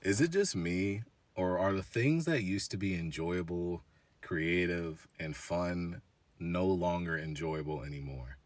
is it just me, or are the things that used to be enjoyable, creative, and fun no longer enjoyable anymore?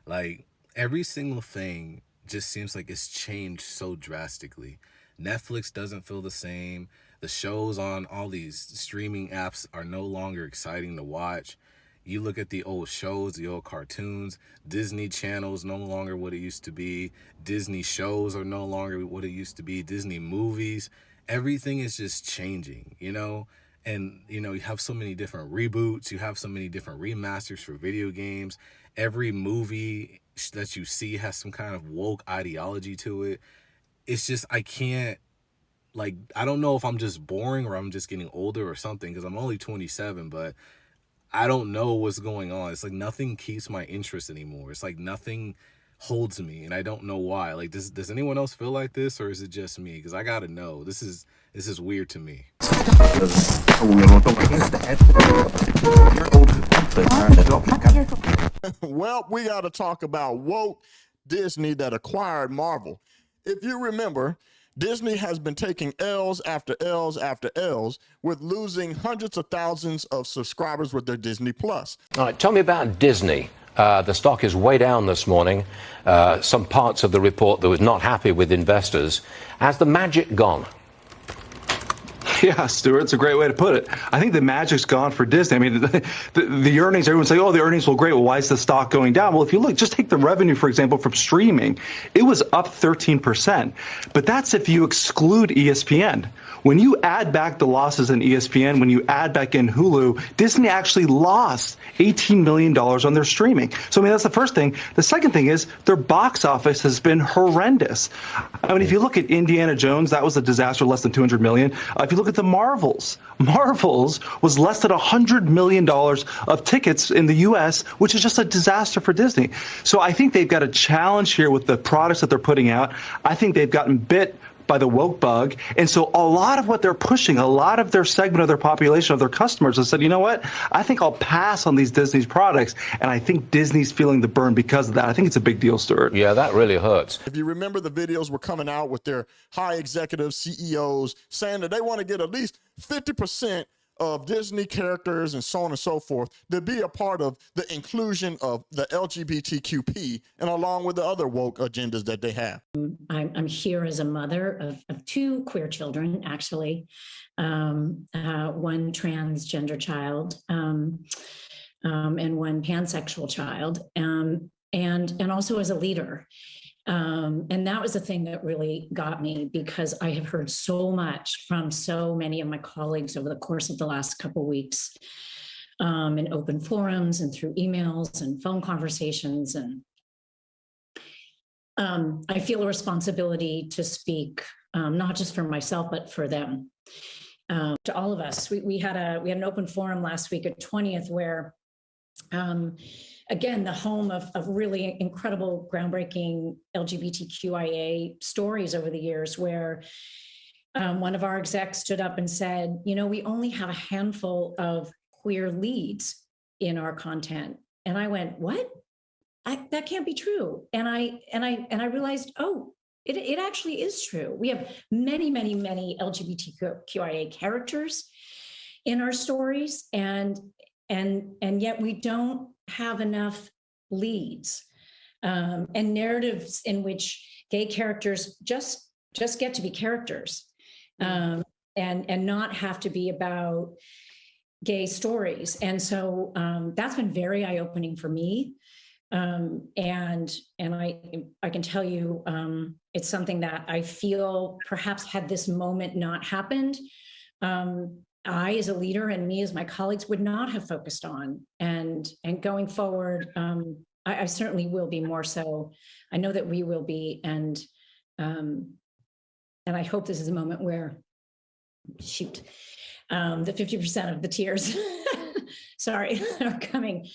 Like, every single thing just seems like it's changed so drastically. Netflix doesn't feel the same. The shows on all these streaming apps are no longer exciting to watch. You look at the old shows, the old cartoons, Disney Channel's no longer what it used to be. Disney shows are no longer what it used to be. Disney movies, everything is just changing, you know? And, you know, you have so many different reboots, you have so many different remasters for video games. Every movie that you see has some kind of woke ideology to it. It's just, I can't, like, I don't know if I'm just boring or I'm just getting older or something, because I'm only 27, but I don't know what's going on. It's like nothing keeps my interest anymore. It's like nothing holds me, and I don't know why. Like, does anyone else feel like this, or is it just me? Because I gotta know. This is weird to me. Well, we got to talk about woke Disney that acquired Marvel. If you remember, Disney has been taking L's after L's after L's, with losing hundreds of thousands of subscribers with their Disney Plus. All right, tell me about Disney. The stock is way down this morning. Some parts of the report that was not happy with investors. Has the magic gone? Yeah, Stuart, it's a great way to put it. I think the magic's gone for Disney. I mean, the earnings, everyone's like, oh, the earnings were great. Well, why is the stock going down? Well, if you look, just take the revenue, for example, from streaming, it was up 13%. But that's if you exclude ESPN. When you add back the losses in ESPN, when you add back in Hulu, Disney actually lost $18 million on their streaming. So, I mean, that's the first thing. The second thing is their box office has been horrendous. I mean, if you look at Indiana Jones, that was a disaster, less than $200 million. If you look at the Marvels was less than $100 million of tickets in the U.S., which is just a disaster for Disney. So I think they've got a challenge here with the products that they're putting out. I think they've gotten bit by the woke bug. And so a lot of what they're pushing, a lot of their segment of their population, of their customers, have said, you know what, I think I'll pass on these Disney's products. And I think Disney's feeling the burn because of that. I think it's a big deal, Stuart. Yeah, that really hurts. If you remember, the videos were coming out with their high executive CEOs saying that they want to get at least 50% of Disney characters and so on and so forth to be a part of the inclusion of the LGBTQP and along with the other woke agendas that they have. I'm here as a mother of two queer children, actually, one transgender child and one pansexual child, and also as a leader. And that was the thing that really got me, because I have heard so much from so many of my colleagues over the course of the last couple of weeks, in open forums and through emails and phone conversations. And I feel a responsibility to speak, not just for myself, but for them, to all of us. We had an open forum last week at 20th where, again, the home of really incredible, groundbreaking LGBTQIA stories over the years, where one of our execs stood up and said, you know, we only have a handful of queer leads in our content. And I went, what? That can't be true. And I realized, oh, it actually is true. We have many, many, many LGBTQIA characters in our stories, and yet we don't have enough leads and narratives in which gay characters just get to be characters, and not have to be about gay stories. And so that's been very eye-opening for me. And I can tell you, it's something that I feel perhaps had this moment not happened, I, as a leader, and me as my colleagues, would not have focused on. And going forward, I certainly will be more so. I know that we will be, and I hope this is a moment where, the 50% of the tears, sorry, are coming.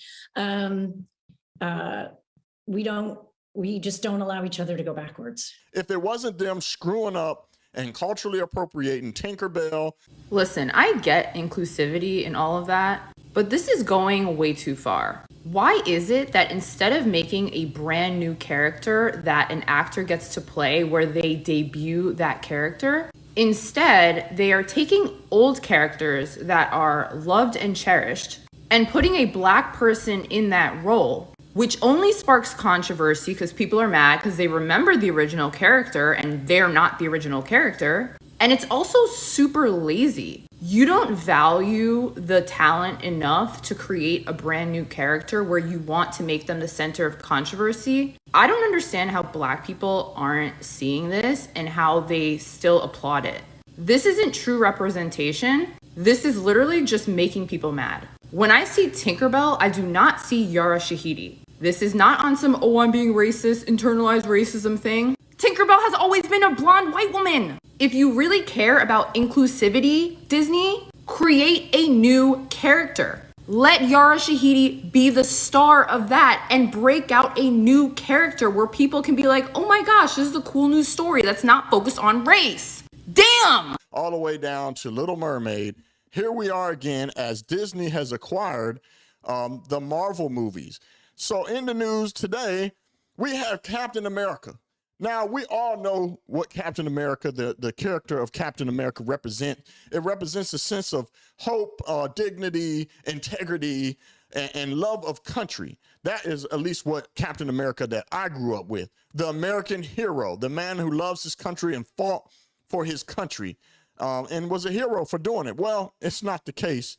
We just don't allow each other to go backwards. If it wasn't them screwing up and culturally appropriating Tinkerbell. Listen, I get inclusivity and all of that, but this is going way too far. Why is it that instead of making a brand new character that an actor gets to play where they debut that character, Instead, they are taking old characters that are loved and cherished and putting a Black person in that role, which only sparks controversy because people are mad because they remember the original character and they're not the original character. And it's also super lazy. You don't value the talent enough to create a brand new character where you want to make them the center of controversy. I don't understand how Black people aren't seeing this and how they still applaud it. This isn't true representation. This is literally just making people mad. When I see Tinkerbell, I do not see Yara Shahidi. This is not on some, oh, I'm being racist, internalized racism thing. Tinkerbell has always been a blonde white woman. If you really care about inclusivity, Disney, create a new character. Let Yara Shahidi be the star of that and break out a new character where people can be like, oh my gosh, this is a cool new story that's not focused on race. Damn! All the way down to Little Mermaid. Here we are again as Disney has acquired the Marvel movies. So in the news today, we have Captain America. Now, we all know what Captain America, the character of Captain America represents. It represents a sense of hope, dignity, integrity, and love of country. That is at least what Captain America that I grew up with. The American hero, the man who loves his country and fought for his country and was a hero for doing it. Well, it's not the case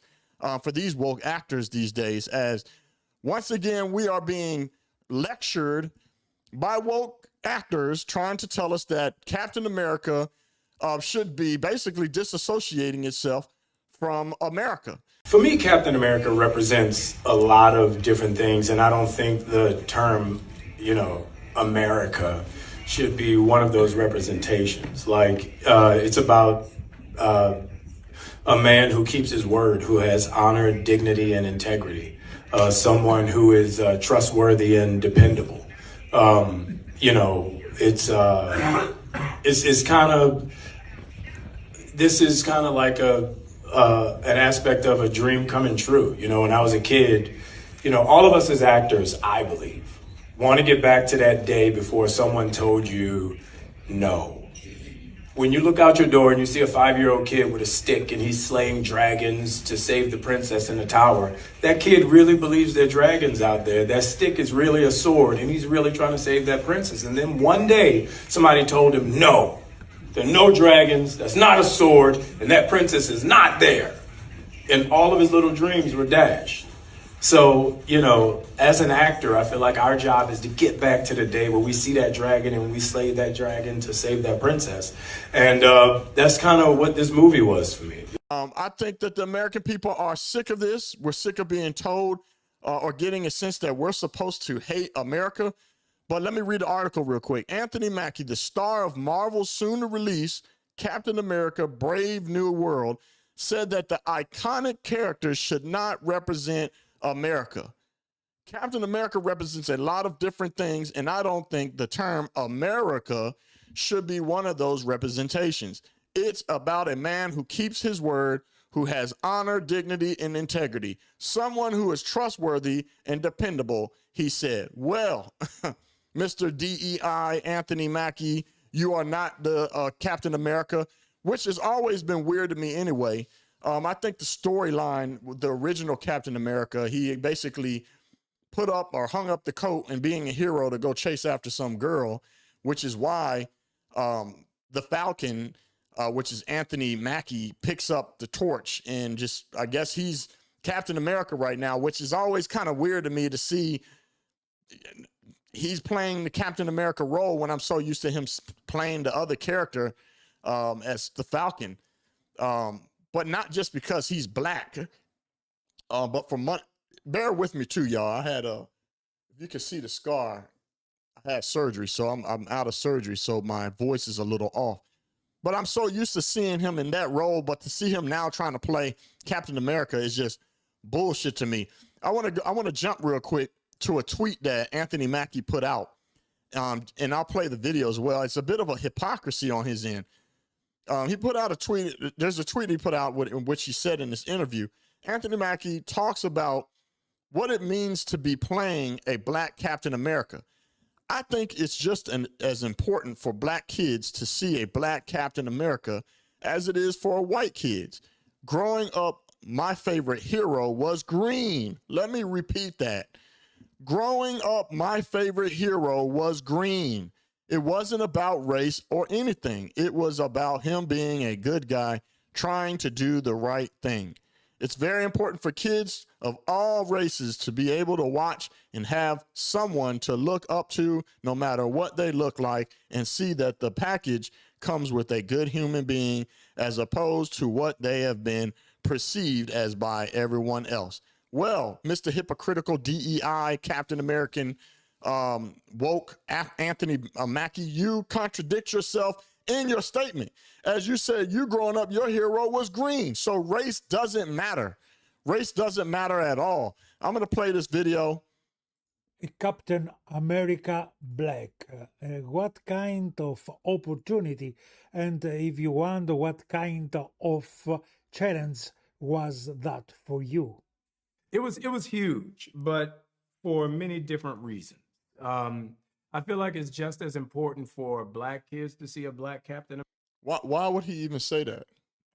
for these woke actors these days, as once again, we are being lectured by woke actors trying to tell us that Captain America should be basically disassociating itself from America. For me, Captain America represents a lot of different things, and I don't think the term, America should be one of those representations. Like, it's about a man who keeps his word, who has honor, dignity, and integrity. Someone who is trustworthy and dependable. It's kind of, this is kind of like an aspect of a dream coming true. When I was a kid, all of us as actors, I believe, want to get back to that day before someone told you no. When you look out your door and you see a 5-year-old kid with a stick and he's slaying dragons to save the princess in the tower, that kid really believes there are dragons out there. That stick is really a sword and he's really trying to save that princess. And then one day somebody told him, no, there are no dragons, that's not a sword, and that princess is not there. And all of his little dreams were dashed. So, as an actor, I feel like our job is to get back to the day where we see that dragon and we slay that dragon to save that princess. And that's kind of what this movie was for me. I think that the American people are sick of this. We're sick of being told or getting a sense that we're supposed to hate America. But let me read the article real quick. Anthony Mackie, the star of Marvel's soon-to-release Captain America Brave New World, said that the iconic characters should not represent America. Captain America represents a lot of different things, and I don't think the term America should be one of those representations. It's about a man who keeps his word, who has honor, dignity, and integrity. Someone who is trustworthy and dependable, he said. Well, Mr. DEI Anthony Mackie, you are not the Captain America, which has always been weird to me anyway. I think the storyline with the original Captain America, he basically put up or hung up the coat and being a hero to go chase after some girl, which is why the Falcon, which is Anthony Mackie, picks up the torch and just, I guess he's Captain America right now, which is always kind of weird to me to see he's playing the Captain America role when I'm so used to him playing the other character as the Falcon. But not just because he's black, but for money. Bear with me too, y'all. I had if you can see the scar, I had surgery, so I'm out of surgery, so my voice is a little off. But I'm so used to seeing him in that role, but to see him now trying to play Captain America is just bullshit to me. I want to jump real quick to a tweet that Anthony Mackie put out, and I'll play the video as well. It's a bit of a hypocrisy on his end. He put out a tweet. There's a tweet he put out in which he said in this interview, Anthony Mackie talks about what it means to be playing a black Captain America. I think it's just as important for black kids to see a black Captain America as it is for white kids. Growing up, my favorite hero was green. Let me repeat that. Growing up, my favorite hero was green. It wasn't about race or anything. It was about him being a good guy trying to do the right thing. It's very important for kids of all races to be able to watch and have someone to look up to no matter what they look like and see that the package comes with a good human being as opposed to what they have been perceived as by everyone else. Well, Mr. Hypocritical DEI, Captain American, woke Anthony Mackie, you contradict yourself in your statement. As you said, you growing up, your hero was green. So race doesn't matter. Race doesn't matter at all. I'm going to play this video. Captain America Black. What kind of opportunity and if you want, what kind of challenge was that for you? It was huge, but for many different reasons. I feel like it's just as important for Black kids to see a Black Captain Why would he even say that?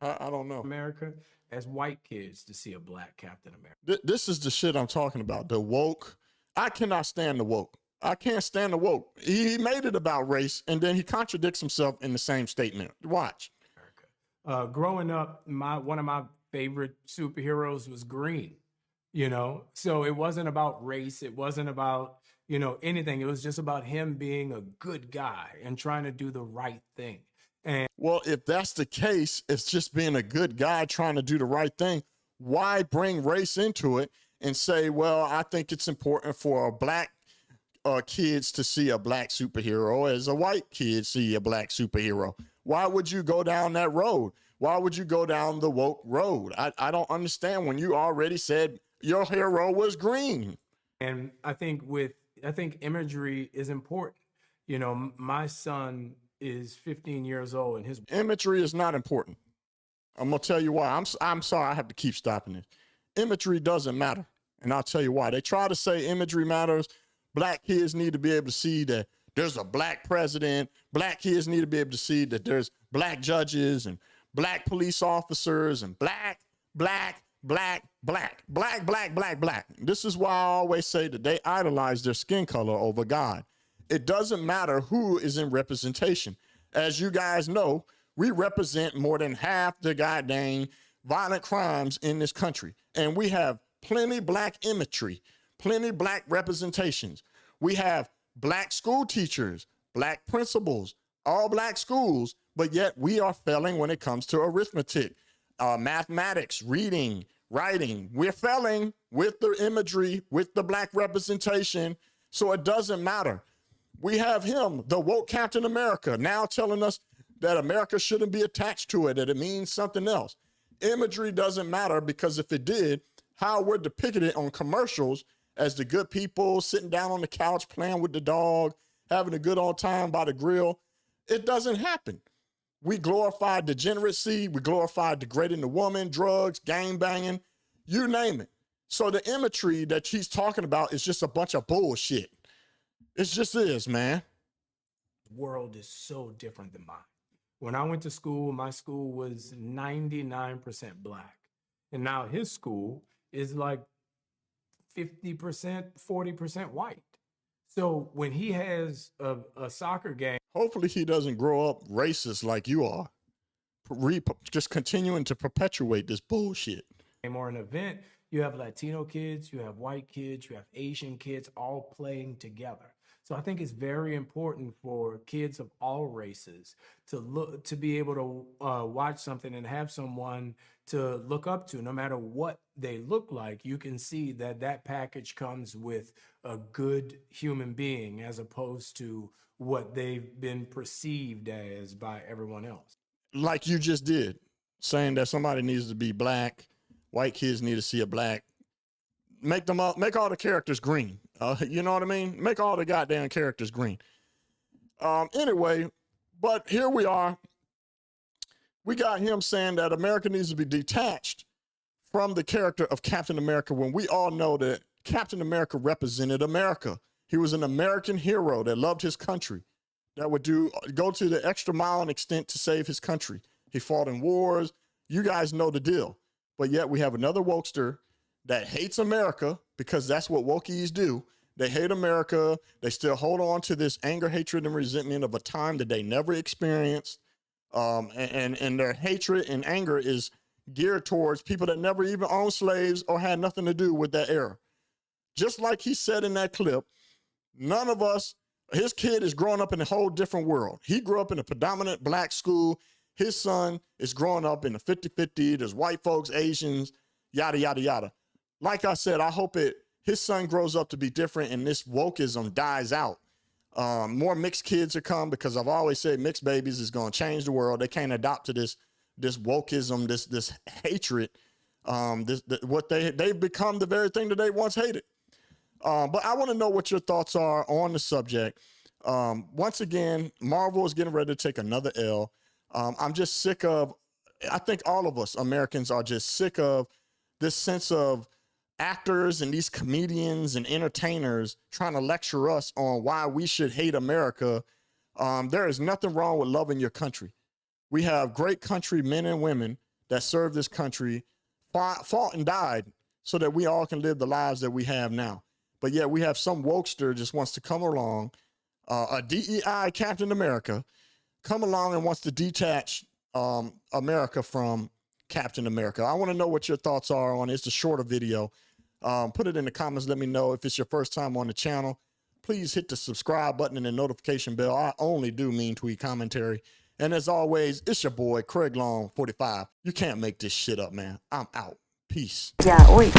I don't know. America as white kids to see a Black Captain America. This is the shit I'm talking about. The woke. I cannot stand the woke. I can't stand the woke. He made it about race, and then he contradicts himself in the same statement. Watch. Growing up, one of my favorite superheroes was green. You know, so it wasn't about race. It wasn't about, anything. It was just about him being a good guy and trying to do the right thing. And well, if that's the case, it's just being a good guy trying to do the right thing. Why bring race into it and say, well, I think it's important for Black kids to see a Black superhero as a white kid see a Black superhero? Why would you go down that road? Why would you go down the woke road? I don't understand when you already said your hero was green. And I think imagery is important. My son is 15 years old and his imagery is not important. I'm going to tell you why. I'm sorry I have to keep stopping this. Imagery doesn't matter. And I'll tell you why. They try to say imagery matters. Black kids need to be able to see that there's a Black president. Black kids need to be able to see that there's Black judges and Black police officers and black. This is why I always say that they idolize their skin color over God. It doesn't matter who is in representation. As you guys know, we represent more than half the goddamn violent crimes in this country. And we have plenty Black imagery, plenty Black representations. We have Black school teachers, Black principals, all Black schools, but yet we are failing when it comes to arithmetic, mathematics, reading, writing. We're failing with the imagery, with the Black representation. So it doesn't matter. We have him, the woke Captain America, now telling us that America shouldn't be attached to it, that it means something else. Imagery doesn't matter because if it did, how we're depicted on commercials as the good people sitting down on the couch, playing with the dog, having a good old time by the grill, it doesn't happen. We glorify degeneracy. We glorify degrading the woman, drugs, gang banging, you name it. So the imagery that she's talking about is just a bunch of bullshit. It just is, man. The world is so different than mine. When I went to school, my school was 99% Black. And now his school is like 50%, 40% white. So when he has a soccer game, hopefully he doesn't grow up racist like you are, just continuing to perpetuate this bullshit. Or an event, you have Latino kids, you have white kids, you have Asian kids all playing together. So I think it's very important for kids of all races to be able to watch something and have someone to look up to. No matter what they look like, you can see that package comes with a good human being as opposed to what they've been perceived as by everyone else. Like you just did, saying that somebody needs to be Black, white kids need to see a Black. Make all the characters green. You know what I mean? Make all the goddamn characters green. Anyway, but here we are. We got him saying that America needs to be detached from the character of Captain America when we all know that Captain America represented America. He was an American hero that loved his country, that would go to the extra mile and extent to save his country. He fought in wars. You guys know the deal. But yet we have another wokester that hates America, because that's what wokies do. They hate America. They still hold on to this anger, hatred, and resentment of a time that they never experienced. And their hatred and anger is geared towards people that never even owned slaves or had nothing to do with that era. Just like he said in that clip, none of us, his kid is growing up in a whole different world. He grew up in a predominant black school. His son is growing up in a 50-50. There's white folks, Asians, yada, yada, yada. Like I said, I hope his son grows up to be different and this wokeism dies out. More mixed kids are come, because I've always said mixed babies is going to change the world. They can't adopt to this wokeism, this hatred. They've become the very thing that they once hated. But I want to know what your thoughts are on the subject. Once again, Marvel is getting ready to take another L. I'm just sick of, I think all of us Americans are just sick of this sense of actors and these comedians and entertainers trying to lecture us on why we should hate America. There is nothing wrong with loving your country. We have great country men and women that served this country, fought and died so that we all can live the lives that we have now. But yet we have some wokester just wants to come along, a DEI Captain America, come along and wants to detach America from Captain America. I want to know what your thoughts are on it. It's a shorter video. Put it in the comments. Let me know. If it's your first time on the channel, please hit the subscribe button and the notification bell. I only do mean tweet commentary. And as always, it's your boy, Craig Long 45. You can't make this shit up, man. I'm out. Peace. Yeah, oi.